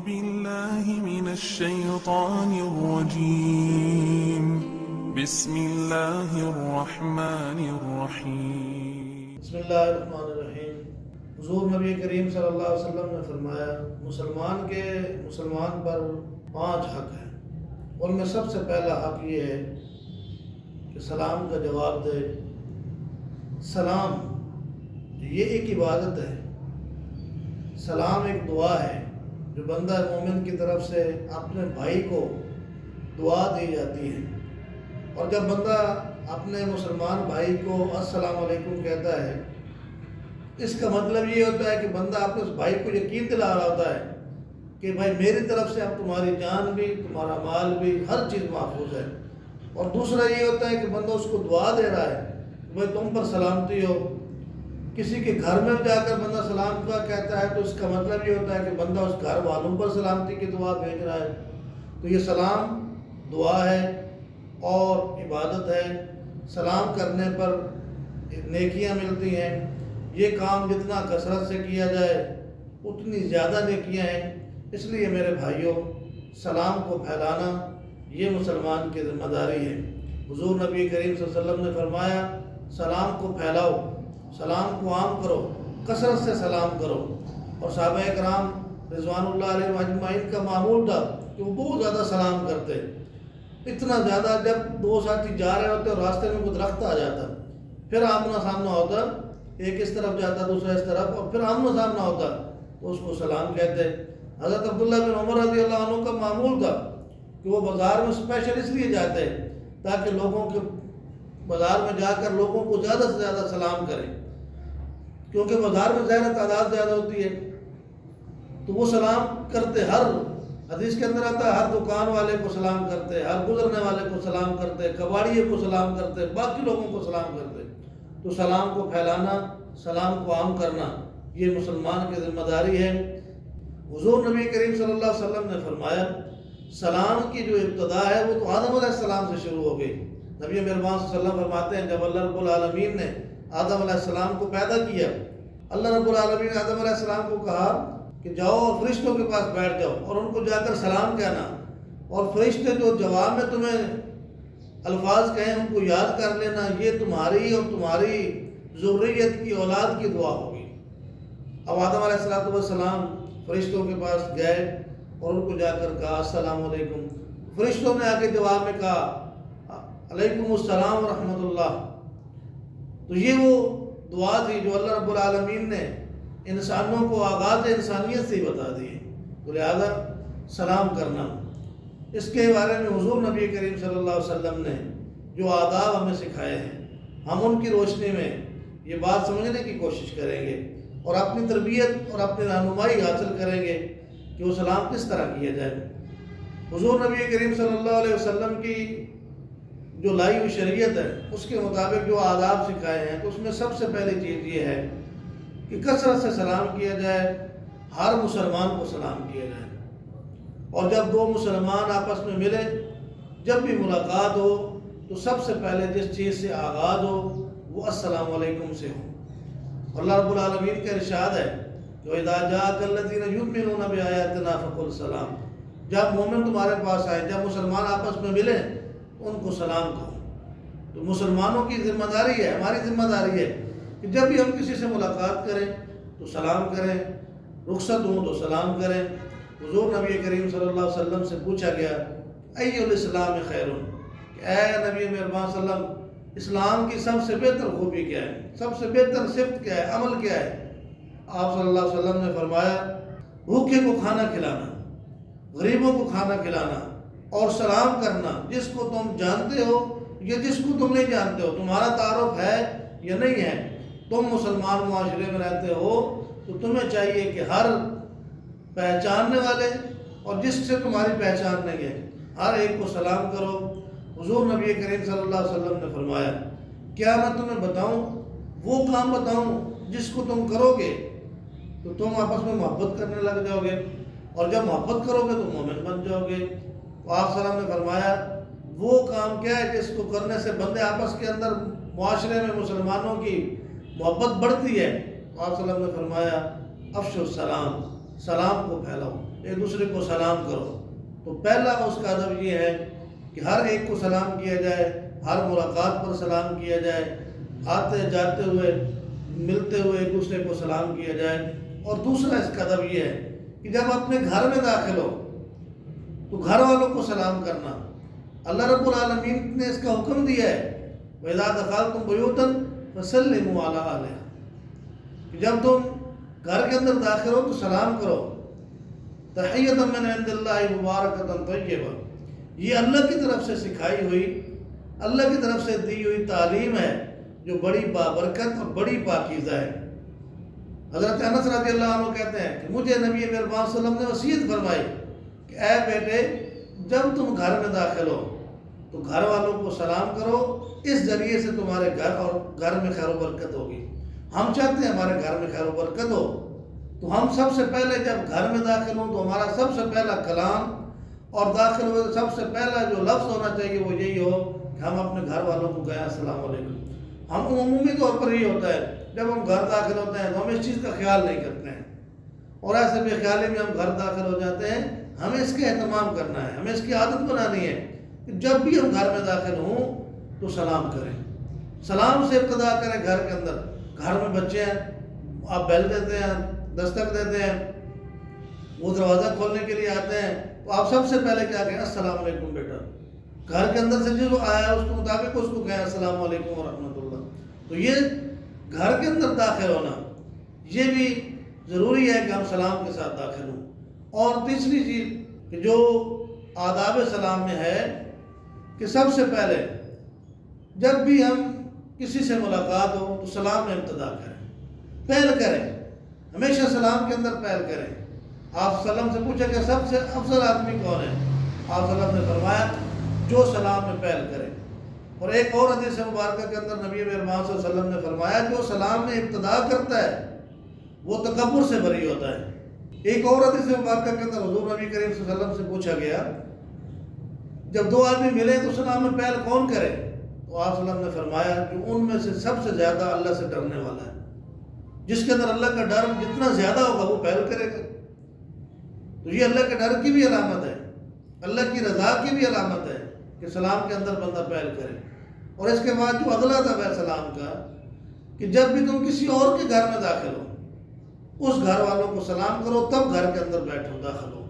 بالله من الشيطان الرجيم بسم الله الرحمن الرحيم بسم اللہ الرحمن الرحیم۔ حضور نبی کریم صلی اللہ علیہ وسلم نے فرمایا مسلمان پر 5 حق ہیں۔ ان میں سب سے پہلا حق یہ ہے کہ سلام کا جواب دے۔ سلام یہ ایک عبادت ہے، سلام ایک دعا ہے جو بندہ مومن کی طرف سے اپنے بھائی کو دعا دی جاتی ہے۔ اور جب بندہ اپنے مسلمان بھائی کو السلام علیکم کہتا ہے، اس کا مطلب یہ ہوتا ہے کہ بندہ اپنے اس بھائی کو یقین دلا رہا ہوتا ہے کہ بھائی میری طرف سے اب تمہاری جان بھی، تمہارا مال بھی، ہر چیز محفوظ ہے۔ اور دوسرا یہ ہوتا ہے کہ بندہ اس کو دعا دے رہا ہے کہ بھائی تم پر سلامتی ہو۔ کسی کے گھر میں جا کر بندہ سلام کا کہتا ہے تو اس کا مطلب یہ ہوتا ہے کہ بندہ اس گھر والوں پر سلامتی کی دعا بھیج رہا ہے۔ تو یہ سلام دعا ہے اور عبادت ہے۔ سلام کرنے پر نیکیاں ملتی ہیں۔ یہ کام جتنا کثرت سے کیا جائے اتنی زیادہ نیکیاں ہیں۔ اس لیے میرے بھائیوں، سلام کو پھیلانا یہ مسلمان کی ذمہ داری ہے۔ حضور نبی کریم صلی اللہ علیہ وسلم نے فرمایا سلام کو پھیلاؤ، سلام کو عام کرو، کثرت سے سلام کرو۔ اور صحابہ کرام رضوان اللہ علیہ اجمعین کا معمول تھا کہ وہ بہت زیادہ سلام کرتے، اتنا زیادہ جب 2 ساتھی جا رہے ہوتے اور راستے میں کوئی درخت آ جاتا، پھر آمنا سامنا ہوتا، ایک اس طرف جاتا دوسرا اس طرف، اور پھر آمنا سامنا ہوتا تو اس کو سلام کہتے۔ حضرت عبداللہ بن عمر رضی اللہ عنہ کا معمول تھا کہ وہ بازار میں اسپیشل اس لیے جاتے تاکہ لوگوں کے بازار میں جا کر لوگوں کو زیادہ سے زیادہ سلام کریں، کیونکہ بازار میں ظاہر تعداد زیادہ ہوتی ہے تو وہ سلام کرتے۔ ہر حدیث کے اندر آتا ہے ہر دکان والے کو سلام کرتے، ہر گزرنے والے کو سلام کرتے، کباڑیے کو سلام کرتے، باقی لوگوں کو سلام کرتے۔ تو سلام کو پھیلانا، سلام کو عام کرنا یہ مسلمان کی ذمہ داری ہے۔ حضور نبی کریم صلی اللہ علیہ وسلم نے فرمایا سلام کی جو ابتدا ہے وہ تو آدم علیہ السلام سے شروع ہو گئی۔ نبی مہربان صلی اللہ علیہ وسلم فرماتے ہیں جب اللہ رب العالمین نے آدم علیہ السلام کو پیدا کیا، اللہ رب العالمین نے آدم علیہ السلام کو کہا کہ جاؤ اور فرشتوں کے پاس بیٹھ جاؤ اور ان کو جا کر سلام کہنا، اور فرشتے جو جواب میں تمہیں الفاظ کہیں ان کو یاد کر لینا، یہ تمہاری اور تمہاری ذریت کی اولاد کی دعا ہوگی۔ اب آدم علیہ السلام فرشتوں کے پاس گئے اور ان کو جا کر کہا السلام علیکم۔ فرشتوں نے آگے جواب میں کہا علیکم السلام ورحمۃ اللہ۔ تو یہ وہ دعا تھی جو اللہ رب العالمین نے انسانوں کو آغاز انسانیت سے ہی بتا دی، تو لہذا سلام کرنا، اس کے بارے میں حضور نبی کریم صلی اللہ علیہ وسلم نے جو آداب ہمیں سکھائے ہیں، ہم ان کی روشنی میں یہ بات سمجھنے کی کوشش کریں گے اور اپنی تربیت اور اپنی رہنمائی حاصل کریں گے کہ وہ سلام کس طرح کیا جائے۔ حضور نبی کریم صلی اللہ علیہ وسلم کی جو لائی ہوئی شریعت ہے اس کے مطابق جو آداب سکھائے ہیں تو اس میں سب سے پہلی چیز یہ ہے کہ کثرت سے سلام کیا جائے، ہر مسلمان کو سلام کیا جائے۔ اور جب 2 مسلمان آپس میں ملے، جب بھی ملاقات ہو تو سب سے پہلے جس چیز سے آغاز ہو وہ السلام علیکم سے ہو۔ اللہ رب العالمین کا ارشاد ہے کہ اذا جاءك الذين يؤمنون بآياتنا فقل سلام، جب مومن تمہارے پاس آئے، جب مسلمان آپس میں ملے ان کو سلام کہو۔ تو مسلمانوں کی ذمہ داری ہے، ہماری ذمہ داری ہے کہ جب بھی ہم کسی سے ملاقات کریں تو سلام کریں، رخصت ہوں تو سلام کریں۔ حضور نبی کریم صلی اللہ علیہ وسلم سے پوچھا گیا ای الاسلام خیر، کہ اے نبی مہربان صلی اللہ علیہ وسلم اسلام کی سب سے بہتر خوبی کیا ہے، سب سے بہتر صفت کیا ہے، عمل کیا ہے؟ آپ صلی اللہ علیہ وسلم نے فرمایا بھوکے کو کھانا کھلانا، غریبوں کو کھانا کھلانا اور سلام کرنا، جس کو تم جانتے ہو یا جس کو تم نہیں جانتے ہو، تمہارا تعارف ہے یا نہیں ہے، تم مسلمان معاشرے میں رہتے ہو تو تمہیں چاہیے کہ ہر پہچاننے والے اور جس سے تمہاری پہچان نہیں ہے ہر ایک کو سلام کرو۔ حضور نبی کریم صلی اللہ علیہ وسلم نے فرمایا کیا میں تمہیں بتاؤں، وہ کام بتاؤں جس کو تم کرو گے تو تم آپس میں محبت کرنے لگ جاؤ گے، اور جب محبت کرو گے تو مومن بن جاؤ گے۔ تو آپ صلی اللہ علیہ وسلم نے فرمایا وہ کام کیا ہے جس کو کرنے سے بندے آپس کے اندر معاشرے میں مسلمانوں کی محبت بڑھتی ہے؟ تو آپ صلی اللہ علیہ وسلم نے فرمایا افشوا السلام، سلام کو پھیلاؤ، ایک دوسرے کو سلام کرو۔ تو پہلا اس کا ادب یہ ہے کہ ہر ایک کو سلام کیا جائے، ہر ملاقات پر سلام کیا جائے، آتے جاتے ہوئے ملتے ہوئے ایک دوسرے کو سلام کیا جائے۔ اور دوسرا اس کا ادب یہ ہے کہ جب اپنے گھر میں داخل ہو تو گھر والوں کو سلام کرنا۔ اللہ رب العالمین نے اس کا حکم دیا ہے، وَإِذَا دَخَلْتُمْ بُيُوتًا فَسَلِّمُوا عَلَىٰ أَهْلِهَا، کہ جب تم گھر کے اندر داخل ہو تو سلام کرو، تحیۃ من عند اللہ مبارکۃ طیبہ۔ یہ اللہ کی طرف سے سکھائی ہوئی، اللہ کی طرف سے دی ہوئی تعلیم ہے جو بڑی بابرکت اور بڑی پاکیزہ ہے۔ حضرت انس رضی اللہ عنہ کہتے ہیں کہ مجھے نبی مہربان صلی اللہ علیہ وسلم نے وصیت فرمائی کہ اے بیٹے، جب تم گھر میں داخل ہو تو گھر والوں کو سلام کرو، اس ذریعے سے تمہارے گھر اور گھر میں خیر و برکت ہوگی۔ ہم چاہتے ہیں ہمارے گھر میں خیر و برکت ہو، تو ہم سب سے پہلے جب گھر میں داخل ہوں تو ہمارا سب سے پہلا کلام اور داخل ہوئے تو سب سے پہلا جو لفظ ہونا چاہیے وہ یہی ہو کہ ہم اپنے گھر والوں کو کہیں السلام علیکم۔ ہم عمومی طور پر یہ ہوتا ہے جب ہم گھر داخل ہوتے ہیں تو ہم اس چیز کا خیال نہیں کرتے ہیں، اور ایسے بے خیالی میں ہم گھر داخل ہو جاتے ہیں۔ ہمیں اس کا اہتمام کرنا ہے، ہمیں اس کی عادت بنانی ہے کہ جب بھی ہم گھر میں داخل ہوں تو سلام کریں، سلام سے ابتدا کریں۔ گھر کے اندر، گھر میں بچے ہیں، آپ بیل دیتے ہیں، دستک دیتے ہیں، وہ دروازہ کھولنے کے لیے آتے ہیں تو آپ سب سے پہلے کیا کہیں؟ السلام علیکم بیٹا۔ گھر کے اندر سے جو آیا ہے اس کے مطابق اس کو کہیں السلام علیکم ورحمۃ اللہ۔ تو یہ گھر کے اندر داخل ہونا یہ بھی ضروری ہے کہ ہم سلام کے ساتھ داخل ہوں۔ اور تیسری چیز کہ جو آداب سلام میں ہے کہ سب سے پہلے جب بھی ہم کسی سے ملاقات ہو تو سلام میں ابتدا کریں، پہل کریں، ہمیشہ سلام کے اندر پہل کریں۔ آپ صلی اللہ علیہ وسلم سے پوچھا کہ سب سے افضل آدمی کون ہے؟ آپ صلی اللہ علیہ وسلم نے فرمایا جو سلام میں پہل کرے۔ اور ایک اور حدیث مبارکہ کے اندر نبی مہربان صلی اللہ علیہ وسلم نے فرمایا جو سلام میں ابتدا کرتا ہے وہ تکبر سے بری ہوتا ہے۔ ایک اور حدیث مبارکہ کے اندر حضور نبی کریم صلی اللہ علیہ وسلم سے پوچھا گیا جب دو آدمی ملے تو سلام میں پہل کون کرے؟ تو آپ صلی اللہ علیہ وسلم نے فرمایا جو ان میں سے سب سے زیادہ اللہ سے ڈرنے والا ہے، جس کے اندر اللہ کا ڈر جتنا زیادہ ہوگا وہ پہل کرے گا۔ تو یہ اللہ کے ڈر کی بھی علامت ہے، اللہ کی رضا کی بھی علامت ہے کہ سلام کے اندر بندہ پہل کرے۔ اور اس کے بعد جو اگلا ادب ہے سلام کا کہ جب بھی تم کسی اور کے گھر میں داخل ہو اس گھر والوں کو سلام کرو، تب گھر کے اندر بیٹھو، داخل ہو۔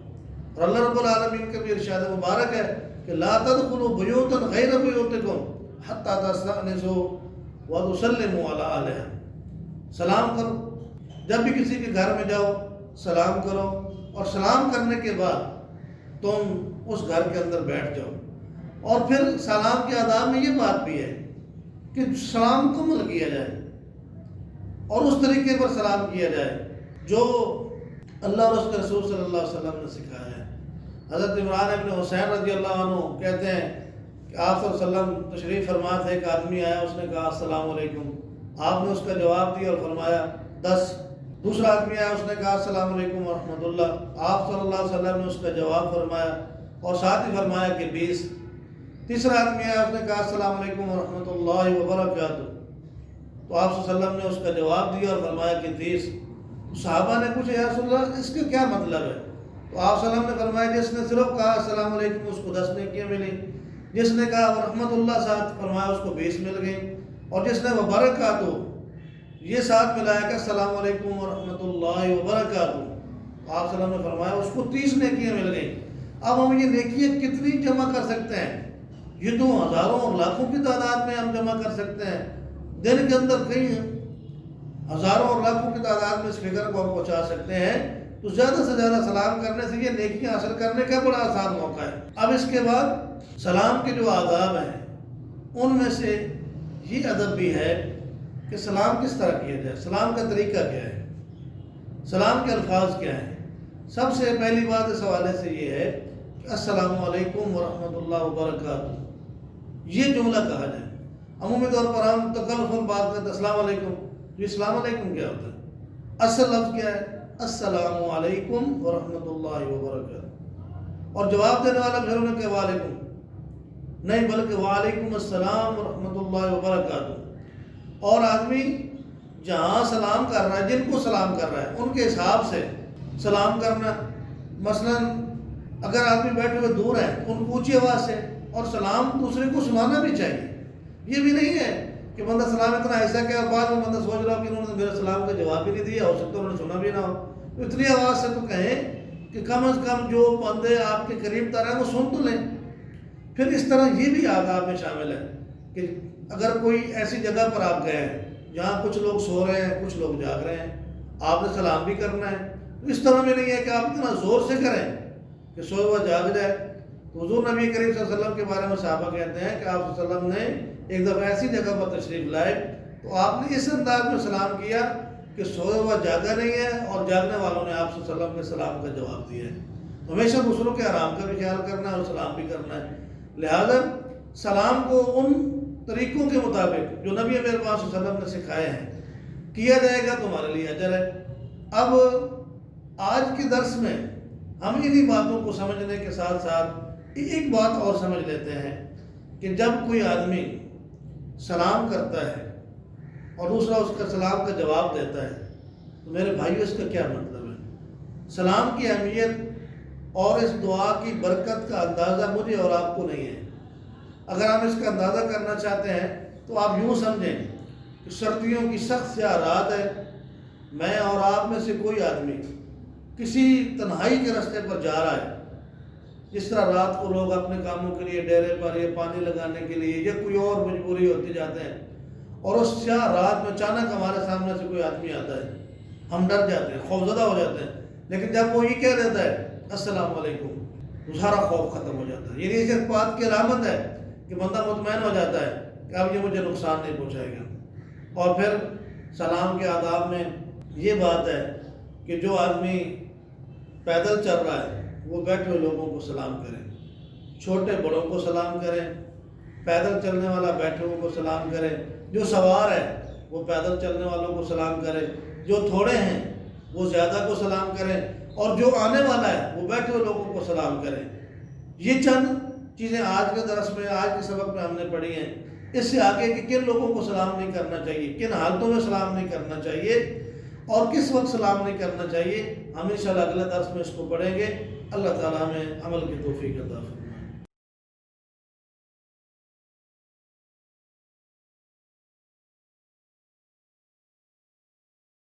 اور اللہ رب العالمین کا بھی ارشاد مبارک ہے کہ لا تدخلوا بیوتا غیر بیوتکم حتی تستأنسوا وتسلموا علی اہلہا۔ سلام کرو، جب بھی کسی کے گھر میں جاؤ سلام کرو، اور سلام کرنے کے بعد تم اس گھر کے اندر بیٹھ جاؤ۔ اور پھر سلام کے آداب میں یہ بات بھی ہے کہ سلام مکمل کیا جائے اور اس طریقے پر سلام کیا جائے جو اللہ اور اس کے رسول صلی اللہ علیہ وسلم نے سکھایا ہے۔ حضرت عمران ابن حسین رضی اللہ عنہ کہتے ہیں کہ آپ صلی اللہ علیہ وسلم تشریف فرما تھے، ایک آدمی آیا، اس نے کہا السلام علیکم، آپ نے اس کا جواب دیا اور فرمایا 10۔ دوسرا آدمی آیا، اس نے کہا السلام علیکم ورحمۃ اللہ، آپ صلی اللہ علیہ وسلم نے اس کا جواب فرمایا اور ساتھ ہی فرمایا کہ 20۔ تیسرا آدمی آیا، اس نے کہا السلام علیکم ورحمۃ اللہ وبرکاتہ، تو آپ صلی اللہ علیہ وسلم نے اس کا جواب دیا اور فرمایا کہ 30۔ صحابہ نے پوچھا یا رسول اللہ اس کا کیا مطلب ہے؟ تو آپ صلی اللہ علیہ وسلم نے فرمایا جس نے صرف کہا السلام علیکم اس کو 10 نیکیاں ملی، جس نے کہا ورحمۃ اللہ ساتھ فرمایا اس کو 20 مل گئی، اور جس نے وبرکاتہ یہ ساتھ ملایا کہ السلام علیکم ورحمۃ اللہ وبرکاتہ، آپ صلی اللہ علیہ وسلم نے فرمایا اس کو 30 نیکیاں مل گئیں۔ اب ہم یہ نیکیاں کتنی جمع کر سکتے ہیں؟ یہ تو ہزاروں اور لاکھوں کی تعداد میں ہم جمع کر سکتے ہیں، دن کے اندر کئی ہزاروں اور لاکھوں کی تعداد میں اس فگر کو ہم پہنچا سکتے ہیں۔ تو زیادہ سے زیادہ سلام کرنے سے یہ نیکیاں حاصل کرنے کا بڑا آسان موقع ہے۔ اب اس کے بعد سلام کے جو آداب ہیں ان میں سے یہ ادب بھی ہے کہ سلام کس طرح کیا جائے، سلام کا طریقہ کیا ہے، سلام کے الفاظ کیا ہیں۔ سب سے پہلی بات اس حوالے سے یہ ہے کہ السلام علیکم ورحمۃ اللہ وبرکاتہ یہ جملہ کہا جائے۔ عمومی طور پر ہم تکلف بات کرتے ہیں السلام علیکم، یہ السلام علیکم کیا ہوتا ہے؟ اصل لفظ کیا ہے؟ السلام علیکم ورحمۃ اللہ وبرکاتہ، اور جواب دینے والا پھر انہیں کہ وعلیکم نہیں بلکہ وعلیکم السلام ورحمۃ اللہ وبرکاتہ۔ اور آدمی جہاں سلام کر رہا ہے، جن کو سلام کر رہا ہے ان کے حساب سے سلام کرنا، مثلا اگر آدمی بیٹھے ہوئے دور ہیں ان کو اونچی آواز سے اور سلام دوسرے کو سنانا بھی چاہیے. یہ بھی نہیں ہے کہ بندہ سلام اتنا ایسا کہ بعد میں بندہ سوچ رہا ہو کہ انہوں نے میرے سلام کا جواب بھی نہیں دیا، ہو سکتا انہوں نے سنا بھی نہ ہو. تو اتنی آواز سے تو کہیں کہ کم از کم جو بندے آپ کے قریب تر ہیں وہ سن تو لیں. پھر اس طرح یہ بھی آداب میں شامل ہے کہ اگر کوئی ایسی جگہ پر آپ گئے ہیں جہاں کچھ لوگ سو رہے ہیں کچھ لوگ جاگ رہے ہیں، آپ نے سلام بھی کرنا ہے. تو اس طرح میں نہیں ہے کہ آپ اتنا زور سے کریں کہ سوئے ہوا جاگ جائے. تو حضور نبی کریم صلی اللہ علیہ وسلم کے بارے میں صحابہ کہتے ہیں کہ آپ صلی اللہ علیہ وسلم نے ایک دفعہ ایسی جگہ پر تشریف لائے تو آپ نے اس انداز میں سلام کیا کہ سوئے ہوا جاگا نہیں ہے اور جاگنے والوں نے آپ صلی اللہ علیہ وسلم کے سلام کا جواب دیا ہے. ہمیشہ دوسروں کے آرام کا بھی خیال کرنا ہے اور سلام بھی کرنا ہے. لہذا سلام کو ان طریقوں کے مطابق جو نبی مہربان صلی اللہ علیہ وسلم نے سکھائے ہیں کیا جائے گا، تمہارے لیے اجر ہے. اب آج کے درس میں ہم انہی باتوں کو سمجھنے کے ساتھ ساتھ ایک بات اور سمجھ لیتے ہیں کہ جب کوئی آدمی سلام کرتا ہے اور دوسرا اس کا سلام کا جواب دیتا ہے تو میرے بھائیو اس کا کیا مطلب ہے. سلام کی اہمیت اور اس دعا کی برکت کا اندازہ مجھے اور آپ کو نہیں ہے. اگر ہم اس کا اندازہ کرنا چاہتے ہیں تو آپ یوں سمجھیں کہ سردیوں کی سخت سیاہ رات ہے، میں اور آپ میں سے کوئی آدمی کسی تنہائی کے راستے پر جا رہا ہے. جس طرح رات کو لوگ اپنے کاموں کے لیے ڈیرے پر یا پانی لگانے کے لیے یا کوئی اور مجبوری ہوتی جاتے ہیں، اور اس سیاہ رات میں اچانک ہمارے سامنے سے کوئی آدمی آتا ہے، ہم ڈر جاتے ہیں، خوفزدہ ہو جاتے ہیں. لیکن جب وہ یہ کہہ دیتا ہے السلام علیکم تو سارا خوف ختم ہو جاتا ہے. یعنی اس بات کی علامت ہے کہ بندہ مطمئن ہو جاتا ہے کہ اب یہ مجھے نقصان نہیں پہنچائے گا. اور پھر سلام کے آداب میں یہ بات ہے کہ جو آدمی پیدل چل رہا ہے وہ بیٹھے ہوئے لوگوں کو سلام کریں، چھوٹے بڑوں کو سلام کریں، پیدل چلنے والا بیٹھے ہوئے کو سلام کریں، جو سوار ہے وہ پیدل چلنے والوں کو سلام کریں، جو تھوڑے ہیں وہ زیادہ کو سلام کریں، اور جو آنے والا ہے وہ بیٹھے ہوئے لوگوں کو سلام کریں. یہ چند چیزیں آج کے درس میں آج کے سبق میں ہم نے پڑھی ہیں. اس سے آگے کہ کن لوگوں کو سلام نہیں کرنا چاہیے، کن حالتوں میں سلام نہیں کرنا چاہیے اور کس وقت سلام نہیں کرنا چاہیے، ہم انشاءاللہ اگلے درس میں اس کو پڑھیں گے. اللہ تعالیٰ ہمیں عمل کی توفیق عطا فرمائے.